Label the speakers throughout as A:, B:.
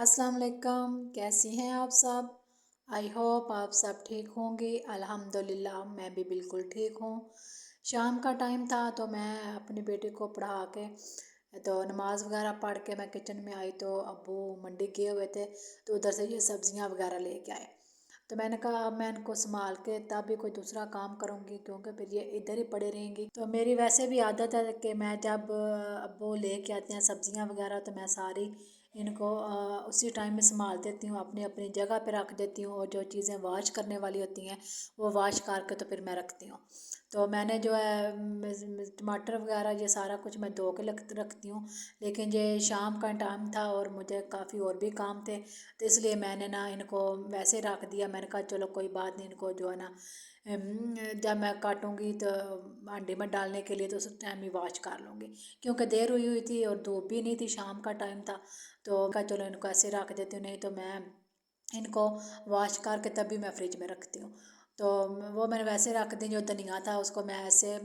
A: अस्सलाम वालेकुम। कैसी हैं आप सब? आई होप आप सब ठीक होंगे। अल्हम्दुलिल्लाह मैं भी बिल्कुल ठीक हूँ। शाम का टाइम था तो मैं अपनी बेटी को पढ़ा के तो नमाज़ वगैरह पढ़ के मैं किचन में आई तो अब्बू मंडी गए हुए थे, तो उधर से ये सब्ज़ियाँ वगैरह लेके आए। तो मैंने कहा अब मैं इनको संभाल के तब भी कोई दूसरा काम करूँगी, क्योंकि फिर ये इधर ही पड़े रहेंगी। तो मेरी वैसे भी आदत है कि मैं जब अब्बू लेके आते हैं सब्ज़ियाँ वगैरह तो मैं सारी इनको उसी टाइम में संभाल देती हूँ, अपनी अपनी जगह पे रख देती हूँ, और जो चीज़ें वॉश करने वाली होती हैं वो वॉश करके तो फिर मैं रखती हूँ। तो मैंने जो है टमाटर वगैरह ये सारा कुछ मैं धो के रखती हूँ। लेकिन ये शाम का टाइम था और मुझे काफ़ी और भी काम थे, तो इसलिए मैंने ना इनको वैसे रख दिया। मैंने कहा चलो कोई बात नहीं, इनको जो है ना जब मैं काटूंगी तो अंडे में डालने के लिए तो उस टाइम ही वॉश कर लूँगी, क्योंकि देर हुई हुई थी और धूप भी नहीं थी, शाम का टाइम था। तो कहा चलो इनको ऐसे रख देती हूँ, नहीं तो मैं इनको वॉश करके तभी मैं फ्रिज में रखती हूँ। तो वो मैंने वैसे रख दी। जो धनिया था उसको मैं ऐसे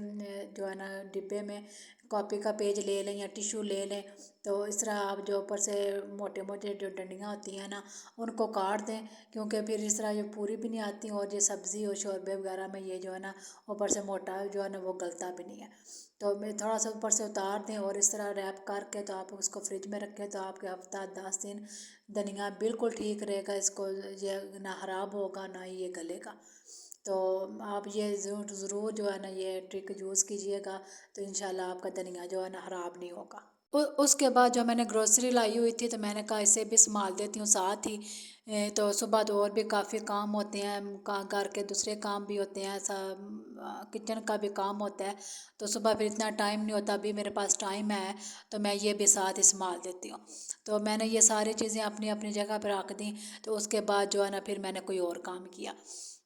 A: जो है ना डिब्बे में कॉपी का पेज ले लें या टिशू ले लें, तो इस तरह आप जो ऊपर से मोटे मोटे जो डंडियाँ होती हैं ना उनको काट दें, क्योंकि फिर इस तरह ये पूरी भी नहीं आती, और ये सब्ज़ी और शोरबे वगैरह में ये जो है ना ऊपर से मोटा जो है ना वो गलता भी नहीं है। तो मैं थोड़ा सा ऊपर से उतार दें और इस तरह रैप करके तो आप उसको फ्रिज में रखें, तो आपके हफ्ता 10 दिन धनिया बिल्कुल ठीक रहेगा। इसको ये ना ख़राब होगा ना ही ये गलेगा। तो आप ये ज़रूर जो है ना ये ट्रिक यूज़ कीजिएगा, तो इंशाल्लाह आपका धनिया जो है ना ख़राब नहीं होगा। उसके बाद जो मैंने ग्रोसरी लाई हुई थी तो मैंने कहा इसे भी संभाल देती हूँ साथ ही। तो सुबह तो और भी काफ़ी काम होते हैं, घर के दूसरे काम भी होते हैं, ऐसा किचन का भी काम होता है। तो सुबह फिर इतना टाइम नहीं होता, अभी मेरे पास टाइम है तो मैं ये भी साथ ही संभाल देती हूँ। तो मैंने ये सारी चीज़ें अपनी अपनी जगह पर रख दी। तो उसके बाद जो है ना फिर मैंने कोई और काम किया।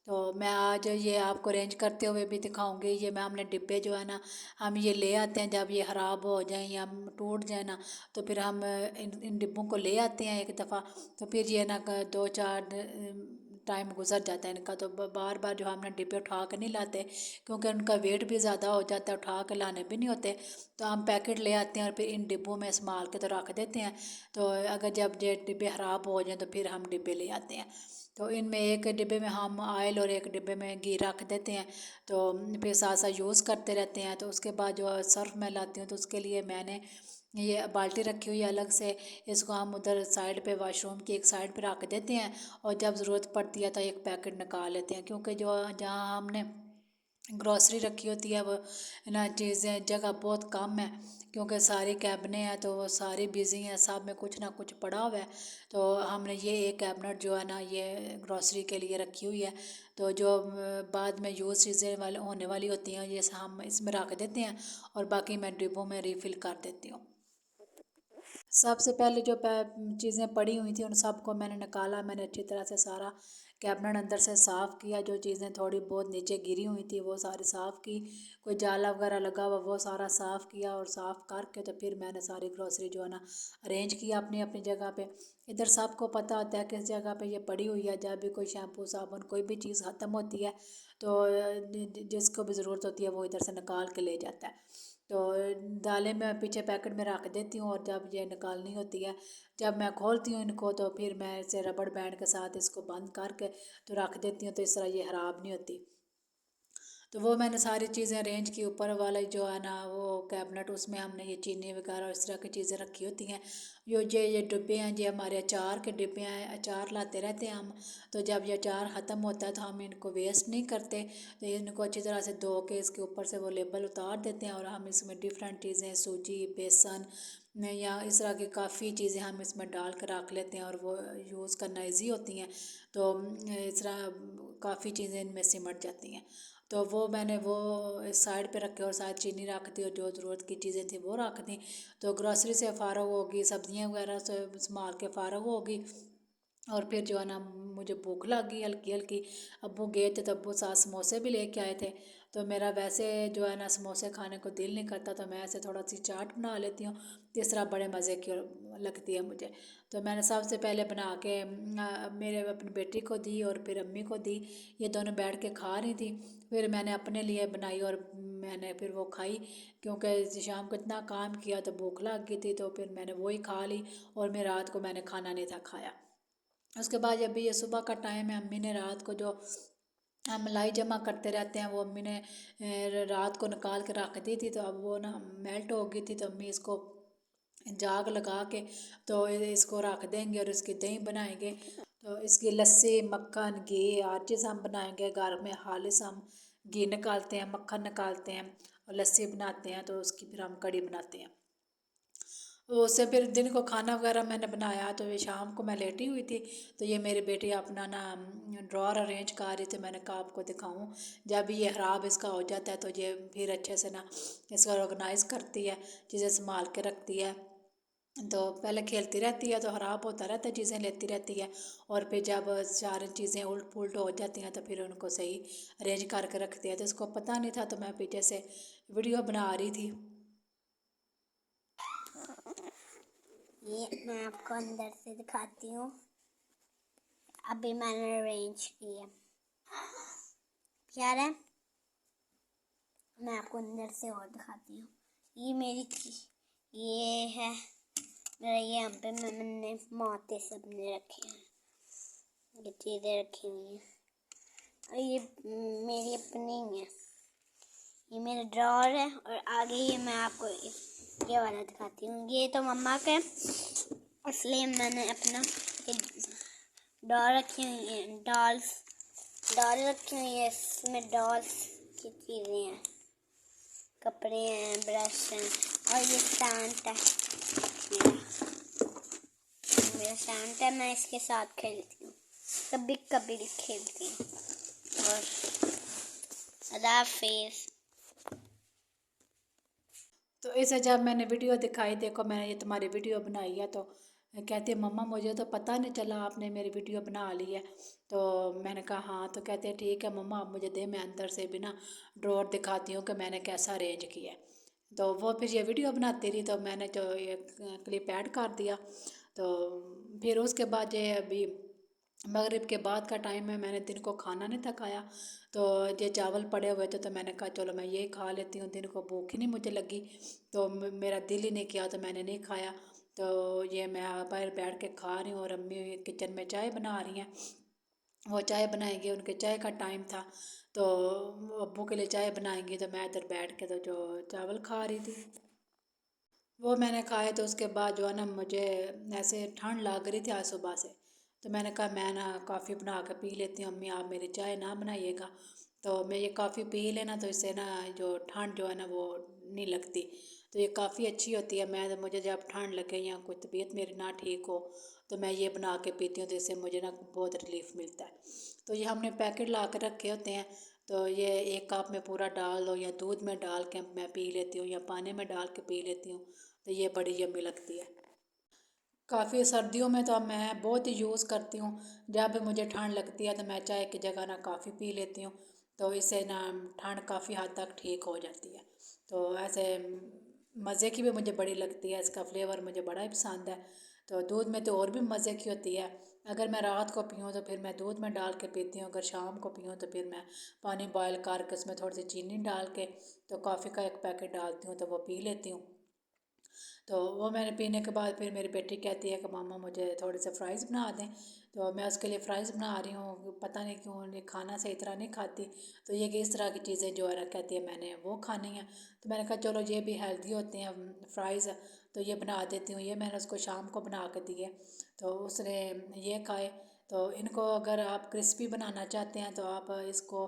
A: तो मैं आज ये आपको अरेंज करते हुए भी दिखाऊंगी। ये मैं हमने डिब्बे जो है ना हम ये ले आते हैं, जब ये ख़राब हो जाएं या टूट जाए ना तो फिर हम इन डिब्बों को ले आते हैं एक दफ़ा। तो फिर ये ना 2-4 टाइम गुजर जाता है इनका। तो बार बार जो हमने डिब्बे उठा के नहीं लाते, क्योंकि उनका वेट भी ज़्यादा हो जाता है, उठा के लाने भी नहीं होते। तो हम पैकेट ले आते हैं और फिर इन डिब्बों में संभाल के तो रख देते हैं। तो अगर जब ये डिब्बे ख़राब हो जाएं तो फिर हम डिब्बे ले आते हैं। तो इनमें एक डिब्बे में हम ऑयल और एक डिब्बे में घी रख देते हैं। तो फिर साथ साथ यूज़ करते रहते हैं। तो उसके बाद जो सर्फ़ मैं लाती हूँ तो उसके लिए मैंने ये बाल्टी रखी हुई है अलग से। इसको हम उधर साइड पे वॉशरूम की एक साइड पे रख देते हैं, और जब ज़रूरत पड़ती है तो एक पैकेट निकाल लेते हैं, क्योंकि जो जहाँ हमने ग्रॉसरी रखी होती है वो ना चीज़ें जगह बहुत कम है, क्योंकि सारी कैबिनें हैं तो वो सारी बिज़ी हैं, सब में कुछ ना कुछ पड़ा हुआ है। तो हमने ये एक कैबिनेट जो है ना ये ग्रॉसरी के लिए रखी हुई है। तो जो बाद में यूज़ चीज़ें वाले होने वाली होती हैं ये हम इसमें रख देते हैं, और बाकी मैं डिब्बों में रिफ़िल कर देती हूँ। सबसे पहले जो चीज़ें पड़ी हुई थी उन सबको मैंने निकाला। मैंने अच्छी तरह से सारा कैबिनेट अंदर से साफ़ किया। जो चीज़ें थोड़ी बहुत नीचे गिरी हुई थी वो सारी साफ़ की। कोई जाला वगैरह लगा हुआ वो सारा साफ़ किया, और साफ़ करके तो फिर मैंने सारी ग्रोसरी जो है ना अरेंज किया अपनी अपनी जगह पे। इधर सबको पता होता है किस जगह पे ये पड़ी हुई है। जब भी कोई शैम्पू साबुन कोई भी चीज़ ख़त्म होती है तो जिसको भी ज़रूरत होती है वो इधर से निकाल के ले जाता है। तो दालें मैं पीछे पैकेट में रख देती हूँ, और जब ये निकालनी होती है जब मैं खोलती हूँ इनको तो फिर मैं इसे रबड़ बैंड के साथ इसको बंद करके तो रख देती हूँ, तो इस तरह ये ख़राब नहीं होती। तो वो मैंने सारी चीज़ें अरेंज की। ऊपर वाला जो है ना वो कैबिनेट उसमें हमने ये चीनी वगैरह इस तरह की चीज़ें रखी होती हैं। ये डिब्बे हैं, ये हमारे अचार के डिब्बे हैं, अचार लाते रहते हैं हम। तो जब ये अचार ख़त्म होता है तो हम इनको वेस्ट नहीं करते, तो इनको अच्छी तरह से धो के इसके ऊपर से वो लेबल उतार देते हैं, और हम इसमें डिफरेंट चीज़ें सूजी बेसन या इस तरह की काफ़ी चीज़ें हम इसमें डाल कर रख लेते हैं, और वो यूज़ करना ईजी होती हैं। तो इस तरह काफ़ी चीज़ें इनमें सिमट जाती हैं। तो वो मैंने वो इस साइड पे रखे, और साथ चीनी रख दी, और जो ज़रूरत की चीज़ें थी वो रख दी। तो ग्रॉसरी से फ़ारग होगी, सब्ज़ियाँ वगैरह से संभाल के फ़ारग होगी, और फिर जो है ना मुझे भूख लग गई हल्की हल्की। अब्बू गए थे तो अब्बू साथ समोसे भी लेके आए थे। तो मेरा वैसे जो है ना समोसे खाने को दिल नहीं करता, तो मैं ऐसे थोड़ा सी चाट बना लेती हूँ। इस तरह बड़े मज़े की लगती है मुझे। तो मैंने सबसे पहले बना के मेरे अपनी बेटी को दी और फिर अम्मी को दी। ये दोनों बैठ के खा रही थी। फिर मैंने अपने लिए बनाई और मैंने फिर वो खाई, क्योंकि शाम को इतना काम किया तो भूख लग गई थी, तो फिर मैंने वही खा ली। और मैं रात को मैंने खाना नहीं था खाया। उसके बाद जब भी ये सुबह का टाइम है, अम्मी ने रात को जो हम मलाई जमा करते रहते हैं, वो अम्मी ने रात को निकाल के रख दी थी। तो अब वो ना मेल्ट हो गई थी, तो अम्मी इसको जाग लगा के तो इसको रख देंगे और इसकी दही बनाएंगे। तो इसकी लस्सी, मक्खन, घी हर चीज़ हम बनाएंगे घर में। हालिस हम घी निकालते हैं, मक्खन निकालते हैं और लस्सी बनाते हैं, तो उसकी फिर हम कड़ी बनाते हैं। तो उससे फिर दिन को खाना वगैरह मैंने बनाया, तो ये शाम को मैं लेटी हुई थी। तो ये मेरी बेटी अपना ना ड्रॉर अरेंज कर रही थी। मैंने कहा आपको दिखाऊं। जब भी ये ख़राब इसका हो जाता है तो ये फिर अच्छे से ना इसका ऑर्गेनाइज़ करती है, चीज़ें संभाल के रखती है। तो पहले खेलती रहती है तो ख़राब होता रहता है, चीज़ें लेती रहती है। और फिर जब सारी चीज़ें उलट पुलट हो जाती हैं तो फिर उनको सही अरेंज करके रखती है। तो इसको पता नहीं था, तो मैं पीछे से वीडियो बना रही थी।
B: ये मैं आपको अंदर से दिखाती हूँ। अभी मैंने अरेंज की है, प्यार है। मैं आपको अंदर से और दिखाती हूँ। ये मेरी ये है मेरा, ये यहाँ पे मैंने मोते सब ने रखे हैं, ये चीज़ें रखी हुई हैं। और ये मेरी अपनी है, ये मेरा ड्रॉर है। और आगे ये मैं आपको ये वाला दिखाती हूँ। ये तो मम्मा का है, इसलिए मैंने अपना डॉल रखी हुई है, डॉल रखी हुई है। इसमें डॉल्स की चीज़ें हैं, कपड़े हैं, ब्रश हैं। और ये स्टैंड है मेरा स्टैंड है। मैं इसके साथ खेलती हूँ, कभी कभी खेलती हूँ। और अल्लाह हाफिज़।
A: तो इसे जब मैंने वीडियो दिखाई, देखो मैंने ये तुम्हारी वीडियो बनाई है, तो कहती है मम्मा मुझे तो पता नहीं चला आपने मेरी वीडियो बना ली है। तो मैंने कहा हाँ। तो कहते हैं ठीक है मम्मा, आप मुझे दे, मैं अंदर से भी ना ड्रॉर दिखाती हूँ कि मैंने कैसा अरेंज किया है। तो वो फिर ये वीडियो बनाती रही, तो मैंने जो ये क्लिप ऐड कर दिया। तो फिर उसके बाद ये अभी मगरिब के बाद का टाइम है, मैंने दिन को खाना नहीं था खाया। तो ये चावल पड़े हुए थे, तो मैंने कहा चलो मैं ये खा लेती हूँ, दिन को भूख ही नहीं मुझे लगी। तो मेरा दिल ही नहीं किया, तो मैंने नहीं खाया। तो ये मैं बाहर बैठ के खा रही हूँ और अम्मी किचन में चाय बना रही हैं। वो चाय बनाएंगे, उनके चाय का टाइम था। तो वो अब्बू के लिए चाय बनाएंगी, तो मैं इधर बैठ के तो जो चावल खा रही थी वो मैंने खाए। तो उसके बाद जो है ना मुझे ऐसे ठंड लग रही थी आज सुबह से। तो मैंने कहा मैं ना कॉफ़ी बना के पी लेती हूँ, अम्मी आप मेरी चाय ना बनाइएगा। तो मैं ये कॉफ़ी पी लेना, तो इससे ना जो ठंड जो है ना वो नहीं लगती। तो ये काफ़ी अच्छी होती है। मैं मुझे जब ठंड लगे या कोई तबीयत मेरी ना ठीक हो, तो मैं ये बना के पीती हूँ, तो इससे मुझे ना बहुत रिलीफ़ मिलता है। तो ये हमने पैकेट ला के रखे होते हैं। तो ये एक कप में पूरा डाल दो, या दूध में डाल के मैं पी लेती हूँ, या पानी में डाल के पी लेती हूँ। तो ये बड़ी यम्मी लगती है। काफ़ी सर्दियों में तो मैं बहुत ही यूज़ करती हूँ। जब भी मुझे ठंड लगती है तो मैं चाय की जगह ना कॉफ़ी पी लेती हूँ। तो इससे ना ठंड काफ़ी हद तक ठीक हो जाती है। तो ऐसे मज़े की भी मुझे बड़ी लगती है, इसका फ्लेवर मुझे बड़ा ही पसंद है। तो दूध में तो और भी मज़े की होती है। अगर मैं रात को पीऊँ तो फिर मैं दूध में डाल के पीती हूँ, अगर शाम को पीऊँ तो फिर मैं पानी बॉयल करके उसमें थोड़ी सी चीनी डाल के तो कॉफ़ी का एक पैकेट डालती हूँ, तो वो पी लेती हूँ। तो वो मैंने पीने के बाद फिर मेरी बेटी कहती है कि मामा मुझे थोड़े से फ़्राइज़ बना दें। तो मैं उसके लिए फ़्राइज़ बना रही हूँ। पता नहीं क्यों ये खाना सही तरह नहीं खाती। तो ये कि इस तरह की चीज़ें जो है ना कहती है मैंने वो खानी है। तो मैंने कहा चलो ये भी हेल्दी होते हैं फ़्राइज़, तो ये बना देती हूँ। ये मैंने उसको शाम को बना के दिए, तो उसने ये खाए। तो इनको अगर आप क्रिस्पी बनाना चाहते हैं तो आप इसको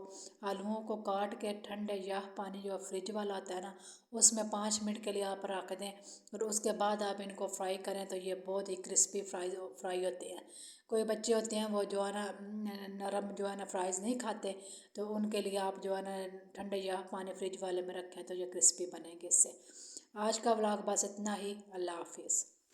A: आलूओं को काट के ठंडे या पानी जो फ्रिज वाला आता है ना, उसमें 5 मिनट के लिए आप रख दें और उसके बाद आप इनको फ्राई करें, तो ये बहुत ही क्रिस्पी फ्राई होते हैं। कोई बच्चे होते हैं वो जो है ना नरम जो है ना फ़्राइज़ नहीं खाते, तो उनके लिए आप जो है ना ठंडे या पानी फ्रिज वाले में रखें तो ये क्रिस्पी बनेंगे इससे। आज का व्लॉग बस इतना ही। अल्लाह हाफिज़।